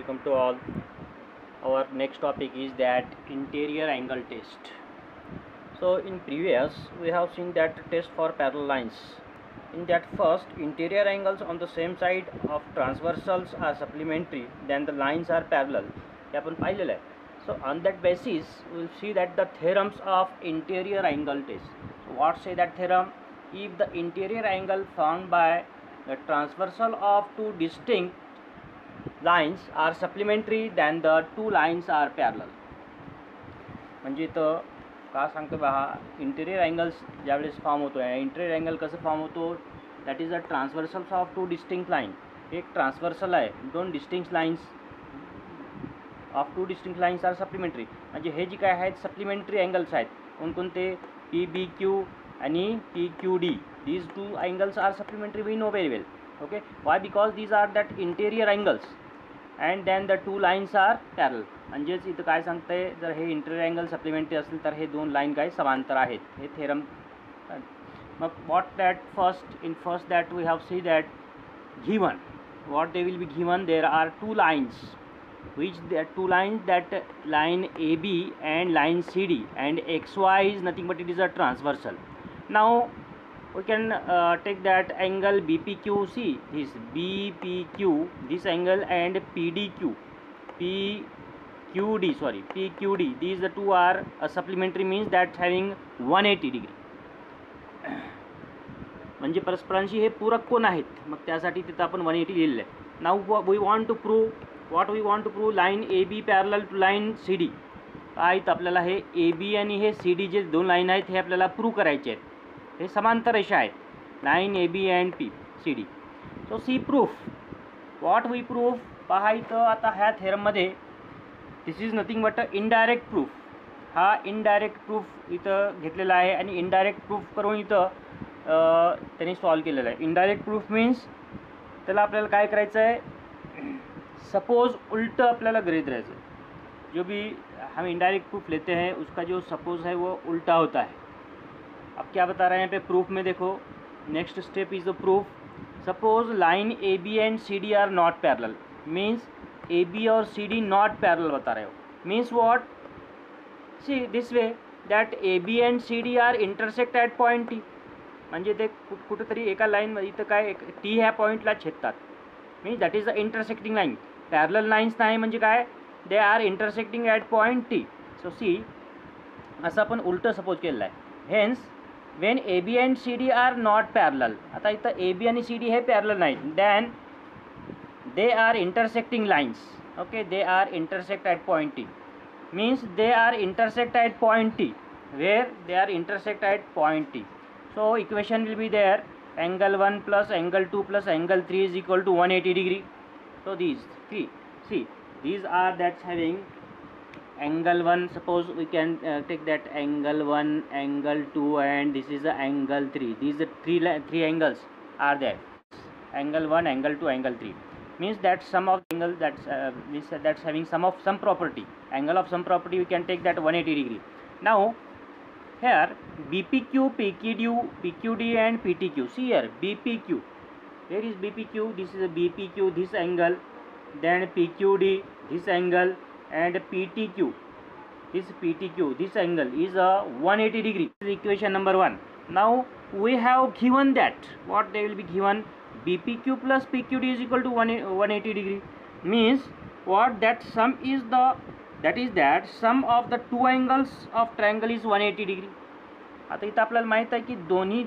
Welcome to all. Our next topic is that interior angle test. So in previous we have seen that test for parallel lines. In that first, interior angles on the same side of transversals are supplementary, then the lines are parallel. हे आपण पाहिलेलं आहे. So on that basis we will see that the theorems of interior angle test. So what say that theorem? If the interior angle found by the transversal of two distinct lines are supplementary then the two lines are parallel. म्हणजे इथं का सांगतो पहा, interior angles ज्यावेळेस form होतो आहे, interior angle कसं form होतो, that is a transversals of two distinct line. एक ट्रान्सवर्सल आहे, दोन distinct lines of two distinct lines are supplementary. म्हणजे हे जे काय आहेत सप्लिमेंटरी अँगल्स आहेत, कोणकोणते, पी बी क्यू आणि P Q D. These two angles are supplementary, we know very well. Okay, why? Because these are that interior angles and then the two lines are parallel. म्हणजेच इथं काय सांगतंय, जर हे interior angle supplementary असेल तर हे दोन line काय समांतर आहेत, हे थेरम. मग what that first that we have see that given what they will be given, there are two lines, which the two lines, that line AB and line CD, and XY is nothing but it is a transversal. Now we can take that angle BPQ. See this BPQ, this angle, and PDQ, PQD, these the two are supplementary, means that having 180 degree. म्हणजे परस्परांशी हे पूरक कोण आहेत, मग त्यासाठी तिथं आपण 180 लिहिलेलं आहे. Now we want to prove line A B parallel to line C D. काय तर आपल्याला हे ए बी आणि हे सी डी जे दोन लाईन आहेत हे आपल्याला प्रूव्ह करायचे आहेत. हे समांतर रेषा आहेत, line A B and P C D. So see proof, what we proof पहा इथं. आता ह्या थेरममध्ये this is nothing but a indirect proof. हा इनडायरेक्ट प्रूफ इथं घेतलेला आहे आणि इनडायरेक्ट प्रूफ करून इथं त्यांनी सॉल्व केलेलं आहे. इनडायरेक्ट प्रूफ मीन्स त्याला आपल्याला काय करायचं आहे, सपोज उल्टा आपल्याला गृहीत धरायचं है. जो भी हम इनडायरेक्ट प्रूफ लेते हैं उसका जो सपोज है वो उल्टा होता है. अब क्या बता रहे हैं यहाँ पे प्रूफ में, देखो next step is the proof. Suppose line A B and C D are not parallel, means A B और सी डी नॉट पैरेलल बता रहे हो. Means what, see this way that A B and C D are intersect at point T. म्हणजे ते कुठेतरी एका लाईनमध्ये इथं काय टी ह्या पॉईंटला छेदतात, means that is the intersecting line. Parallel lines नाही म्हणजे काय, they are intersecting at point T. So see असं आपण उलटं सपोज केलेलं आहे. Hence when A B and C D are not parallel, आता इथं ए बी आणि सी डी हे पॅरलल नाहीत, then they are intersecting lines. Okay, they are intersect at point T, means they are intersect at point T, where they are intersect at point T. So equation will be there, angle 1 plus angle 2 plus angle 3 is equal to 180 degree. So these three, see these are that's having angle 1, suppose we can take that angle 1, angle 2 and this is the angle 3. These are three angles are there, angle 1, angle 2, angle 3, means that sum of angle that's having sum of some property, angle of some property, we can take that 180 degree. Now here BPQ, PQD and PTQ. See here BPQ, where is BPQ? This is a BPQ, this angle, then PQD, this angle, and PTQ, this angle is a 180 degree. This is equation number 1. Now we have given that what they will be given, BPQ plus PQD is equal to 180 degree, means what, that sum is the, that is that sum of the two angles of triangle is 180 degree. आता इथं आपल्याला माहीत आहे की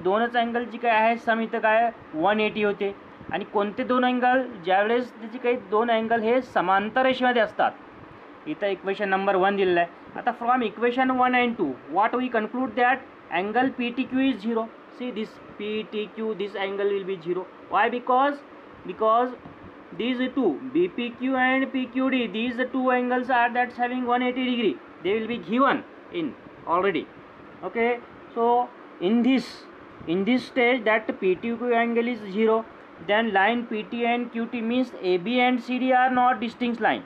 दोनच angle जी काय आहे सम इथं काय 180 होते. आणि कोणते दोन अँगल, ज्यावेळेस त्याची काही दोन अँगल हे समांतर रेषेमध्ये असतात. इथं इक्वेशन नंबर 1 दिलेलं आहे. आता from equation 1 and 2 what we conclude that angle P T Q is 0. See this P T Q, this angle will be 0. Why? Because these two BPQ and PQD, these two angles are that's having 180 degree, they will be given in already. Okay, so in this stage that PTQ angle is 0, then line PT and QT means AB and CD are not distinct line.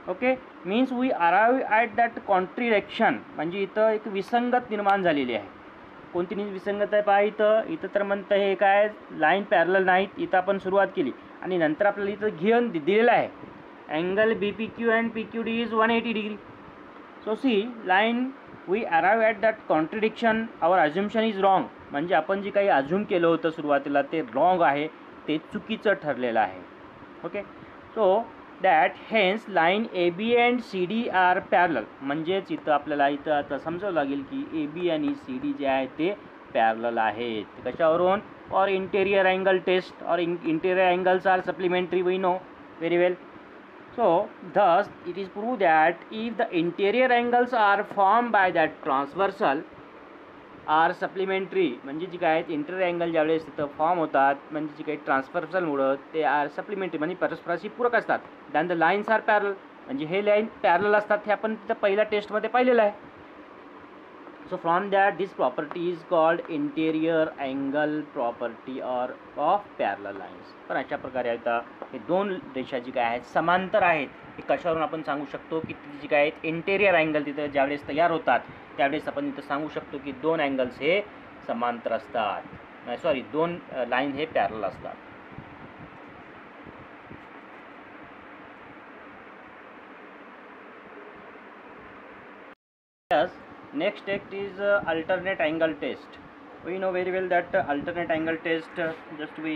Okay, means we arrive at that contradiction. म्हणजे इथं एक विसंगत निर्माण झालेली आहे. कोणती विसंगत आहे पहा इथं तर म्हणतं हे काय लाईन पॅरलल नाहीत. इथं आपण सुरुवात केली आणि नंतर आपल्याला इथं दिलेलं आहे angle BPQ and PQD is 180 degree. So see, line we arrive at that contradiction, our assumption is wrong. म्हणजे आपण जे काही अज्युम केलं होतं सुरुवातीला ते रॉंग आहे, ते चुकीचं ठरलेलं आहे. Okay, so that hence line A B and C D are parallel. म्हणजेच इथं आपल्याला इथं आता समजावं लागेल की ए बी आणि सी डी जे आहे ते पॅरलल आहेत. कशावरून? और इंटेरियर अँगल टेस्ट और interior angles are supplementary, we know very well. So thus it is proved that if the interior angles are formed by that transversal are supplementary, म्हणजे जी काय interior angle ज्यावेळेस तिथं form होतात म्हणजे जी काही ट्रान्सव्हर्सलमुळं ते आर सप्लिमेंटरी म्हणजे परस्पराशी पूरक असतात. Then the lines are parallel, म्हणजे हे लाईन पॅरल असतात. हे आपण तिथं पहिल्या टेस्टमध्ये पाहिलेलं आहे. So from that this property is called interior angle property or of parallel lines. पण अशा प्रकारे आता हे दोन रेषा जी काय आहेत समांतर आहेत, हे कशावरून आपण सांगू शकतो की जी काय आहेत इंटेरियर अँगल तिथं ज्यावेळेस तयार होतात त्यावेळेस आपण इथं सांगू शकतो की दोन अँगल्स हे समांतर असतात, सॉरी दोन लाईन हे पॅरलल असतात. Next test is alternate angle test. We know very well that alternate angle test, just we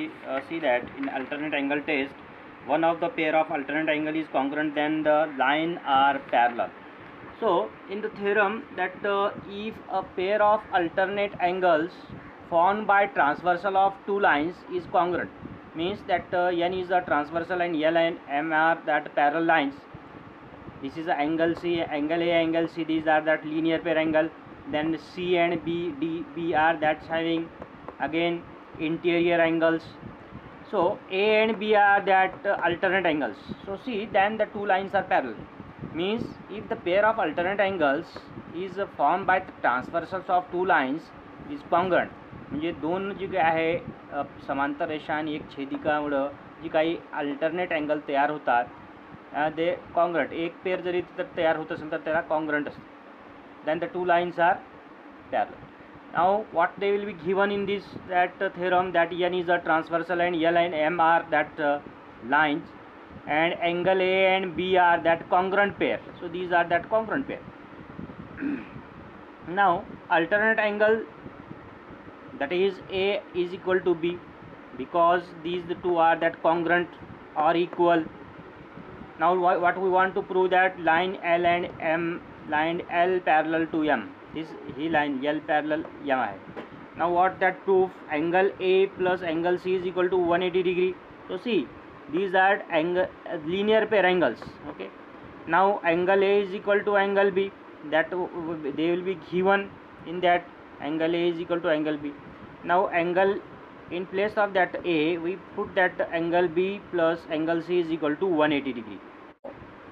see that in alternate angle test, one of the pair of alternate angle is congruent, then the line are parallel. So in the theorem that if a pair of alternate angles formed by transversal of two lines is congruent, means that n is the transversal and L and M are that parallel lines. This is the angle C, angle A, angle C, these are that linear pair angle. Then C and B, D, B are that's having again interior angles. So A and B are that alternate angles. So see, then the two lines are parallel. Means if the pair of alternate angles is formed by the transversals of two lines is congruent, म्हणजे दोन जी काय आहे समांतर रेषा आणि एक छेदिकामुळं जी काही alternate angle तयार होतात दे कॉन्ग्रंट, एक पेर जरी तिथं तयार होत असेल तर त्याला कॉन्ग्रंट असतं. Then the two lines are parallel. Now what they will be given in this that theorem that N is a transversal and L and M are that lines and angle A and B are that congruent pair. So these are that congruent pair. Now alternate angle, that is A is equal to B, because these the two are that congruent or equal. Now what we want to prove, that line L and M, line L parallel to M, this he line L parallel M hai. Now what that proof, angle A plus angle C is equal to 180 degree. So see, these are angle linear pair angles. Okay, now angle A is equal to angle B, that they will be given in that angle A is equal to angle B. Now angle, in place of that A we put that angle B plus angle C is equal to 180 degree.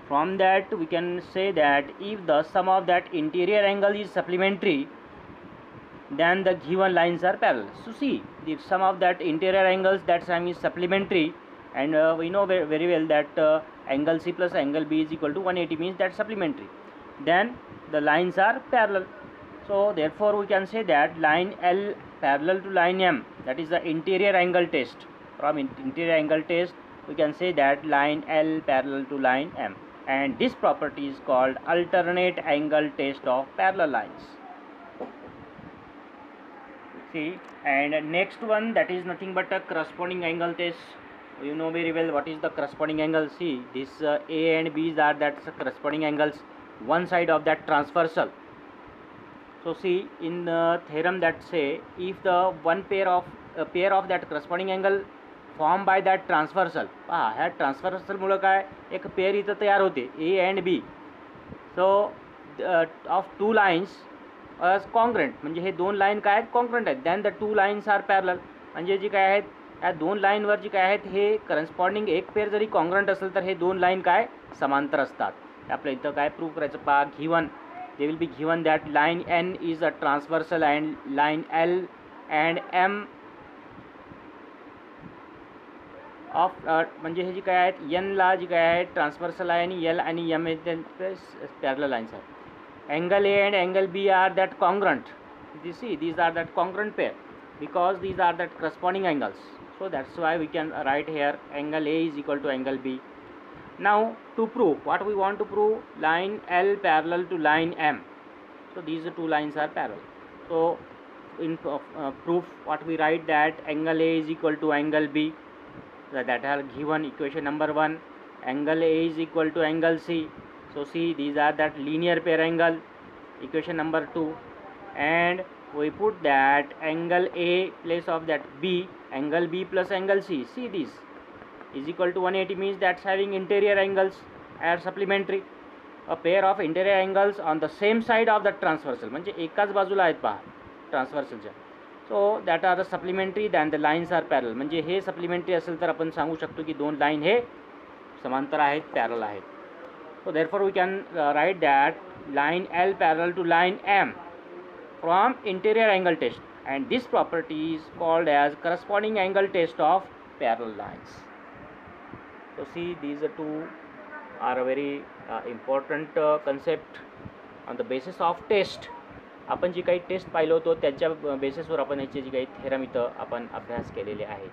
From that we can say that if the sum of that interior angle is supplementary, then the given lines are parallel. So see, the sum of that interior angles, that sum is supplementary, and we know very well that angle C plus angle B is equal to 180, means that supplementary. Then the lines are parallel. So therefore we can say that line L parallel to line M, that is the interior angle test. From interior angle test we can say that line L parallel to line M, and this property is called alternate angle test of parallel lines. See, and next one, that is nothing but a corresponding angle test. You know very well what is the corresponding angle. See, this A and B are that corresponding angles, one side of that transversal. So see, in the theorem that say, if the one pair of that corresponding angle formed by that transversal, ह्या transversal मुळे काय एक pair इथं तयार होते A and B. So of two lines congruent, म्हणजे हे दोन line काय आहेत कॉन्ग्रंट आहेत. Then the two lines are parallel, म्हणजे जी काय आहेत या दोन लाईनवर जी काय आहेत हे करस्पॉन्डिंग एक पेअर जरी कॉन्ग्रंट असेल तर हे दोन लाईन काय समांतर असतात. आपल्या इथं काय प्रूव्ह करायचं पहा, given they will be given that line N is a transversal and line L and M of, म्हणजे हे जी काय आहेत N ला जी काय आहेत ट्रान्सव्हर्सल आहे आणि L आणि M हे पॅरलल लाईन्स आहेत. Angle A and angle B are that congruent. You see, these are that congruent pair because these are that corresponding angles. So that's why we can write here angle A is equal to angle B. Now to prove, what we want to prove, line L parallel to line M. So these two lines are parallel. So in proof, what we write, that angle A is equal to angle B, that are given equation number 1. Angle A is equal to angle C. So see, these are that linear pair angle, equation number 2. And we put that angle A place of that B, angle B plus angle C. See, this is equal to 180, means that's having interior angles are supplementary. A pair of interior angles on the same side of the transversal, म्हणजे एकाच बाजूला आहेत पहा ट्रान्सव्हर्सलच्या. So that are the supplementary then the lines are parallel. म्हणजे हे supplementary असेल तर आपण सांगू शकतो की दोन लाईन हे समांतर आहेत, पॅरल आहेत. So therefore we can write that line L parallel to line M from interior angle test, and this property is called as corresponding angle test of parallel lines. So see, these two are a very important concept on the basis of test. आपण जी काही test पाहिलो होतो त्याच्या बेसिसवर आपण याची जी काही theorem इथं आपण अभ्यास केलेले आहेत.